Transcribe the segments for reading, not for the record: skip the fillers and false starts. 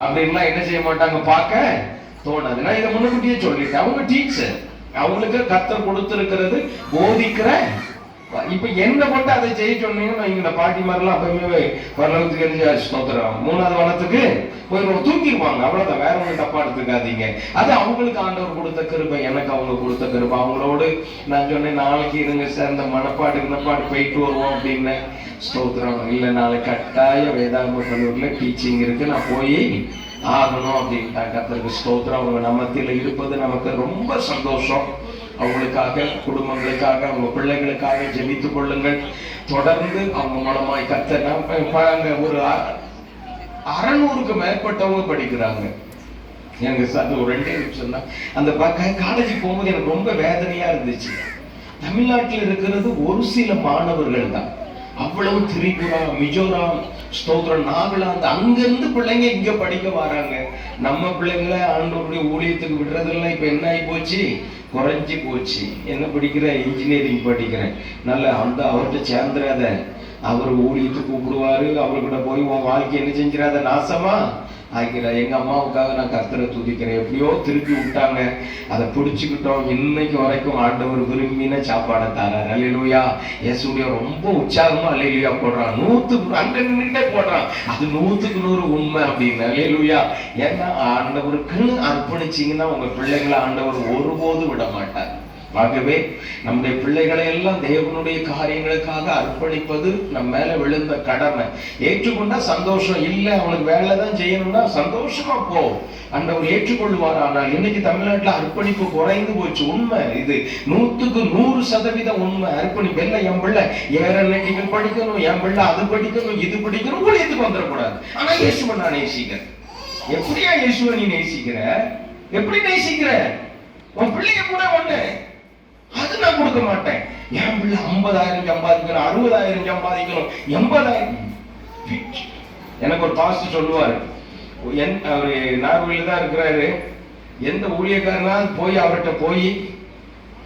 அப்படின்லாம் என்ன செய்ய மாட்டாங்க, பார்க்க தோணாது. நான் இதை முன்னுக்கூட்டியே சொல்லிட்டேன். அவங்க டீச்சர், அவங்களுக்கு கர்த்தர் கொடுத்திருக்கிறது போதிக்கிற. இப்ப என்ன கொண்டு அதை செய்ய சொன்னீங்கன்னா இந்த பாட்டி மாதிரிலாம் அப்பயுமே வரலத்துக்கு எரிஞ்சு ஸ்தோத்திரம் 3வது வனத்துக்கு போய் தூக்கிடுவாங்க. அவ்வளவுதான், வேற ஒண்ணு தப்பா எடுத்துக்காதீங்க. அது அவங்களுக்கு ஆண்டவர் கொடுத்த கிருபை, எனக்கு அவங்க கொடுத்த கிருபை. அவங்களோடு நான் சொன்னேன், நாளைக்கு இருங்க சார், இந்த மனப்பாடு போயிட்டு வருவோம் அப்படின்னு. ஸ்தோத்திரம் இல்ல, நாளைக்கு கட்டாய வேதாகம கல்லூரியில டீச்சிங் இருக்கு, நான் போய் ஆகணும் அப்படின்ட்டாங்க. கர்த்தருக்கு ஸ்தோத்திரம். அவங்க நம்மத்தில இருப்பது நமக்கு ரொம்ப சந்தோஷம். அவங்களுக்காக, குடும்பங்களுக்காக, அவங்க பிள்ளைகளுக்காக ஜெபித்துக் கொள்ளுங்கள். தொடர்ந்து அவங்க மூலமாய் கர்த்தர் அங்க ஒரு 600க்கு மேற்பட்டவங்க படிக்கிறாங்க. எனக்கு அது ஒரு 2 நிமிஷம் தான். அந்த காலேஜுக்கு போகும்போது எனக்கு ரொம்ப வேதனையா இருந்துச்சு. தமிழ்நாட்டில் இருக்கிறது ஒரு சில மாணவர்கள் தான். அவ்வளவு திரிபுரா, மிஜோராம், ஸ்தோத்திரம், நாகாலாந்து, அங்கிருந்து பிள்ளைங்க இங்க படிக்க வராங்க. நம்ம பிள்ளைங்களை ஆண்டவருடைய ஊழியத்துக்கு விடுறதெல்லாம் இப்ப என்ன ஆகி போச்சு, குறைஞ்சி போச்சு. என்ன படிக்கிற, இன்ஜினியரிங் படிக்கிறேன். நல்ல அந்த அவர்கிட்ட சேர்ந்துடாத, அவர் ஊழியத்துக்கு கூப்பிடுவாரு, அவர்கிட்ட போய் உன் வாழ்க்கை என்ன செஞ்சிடாத, நாசமா ஆகிற. எங்க அம்மாவுக்காக நான் கர்த்தரை துதிக்கிறேன். எப்படியோ திருப்பி விட்டாங்க, அதை பிடிச்சுக்கிட்டோம். இன்னைக்கு வரைக்கும் ஆண்டவர் விரும்பின சாப்பாடை தரார். அல்லேலூயா. இயேசுடைய ரொம்ப உற்சாகமா அல்லேலூயா போடுறான். 100க்கு அங்க நின்னுட்டே போடுறான். அது 100க்கு 100 உண்மை அப்படின்னு. அல்லேலூயா. ஏன்னா ஆண்டவருக்குன்னு அர்ப்பணிச்சீங்கன்னா உங்க பிள்ளைங்களை ஆண்டவர் ஒருபோது விட மாட்டார். ஆகவே நம்முடைய பிள்ளைகளை எல்லாம் தேவனுடைய காரியங்களுக்காக அர்ப்பணிப்பது நம்ம மேல விழுந்த கடமை. ஏற்றுக்கொண்டா சந்தோஷம், இல்ல அவனுக்கு வேலை தான் செய்யணும்னா சந்தோஷமா போ, ஆண்டவர் ஏற்றுக்கொள்வார். ஆனால் இன்னைக்கு தமிழ்நாட்டுல அர்ப்பணிப்பு குறைந்து போச்சு. உண்மை இது, 100க்கு 100% உண்மை. அர்ப்பணிப்பு இல்லை. என் பிள்ளை ஏறநெட்டிகள் படிக்கணும், என் பிள்ளை அது படிக்கணும், இது படிக்கணும், ஊழியத்துக்கு வந்துடக்கூடாது. ஆனா இயேசுவை நான் நேசிக்கிறேன். எப்படியா இயேசுவை நீ நேசிக்கிற? எப்படி நேசிக்கிற? உன் பிள்ளைய கூட ஒண்ணு அது நான் கொடுக்க மாட்டேன். என் பிள்ளை 50,000 சம்பாதிக்கணும், 60,000 சம்பாதிக்கணும், 80,000. எனக்கு ஒரு பாஸ்டர் சொல்லுவாரு, அவரு நார்வேல தான் இருக்கிறாரு. எந்த ஊழியக்காரனா போய் அவர்கிட்ட போய்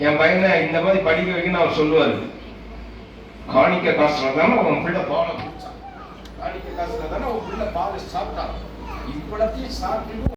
என் பையனை இந்த மாதிரி படிக்க வைக்கணும் அவர் சொல்லுவாரு. காணிக்க காசுல தானே உன் பிள்ளை பாலை குடிச்சான், காணிக்க காசுல தானே உன் பிள்ளை பாலை சாப்பிட்டான், இவ்வளத்தையும் சாப்பிட்டு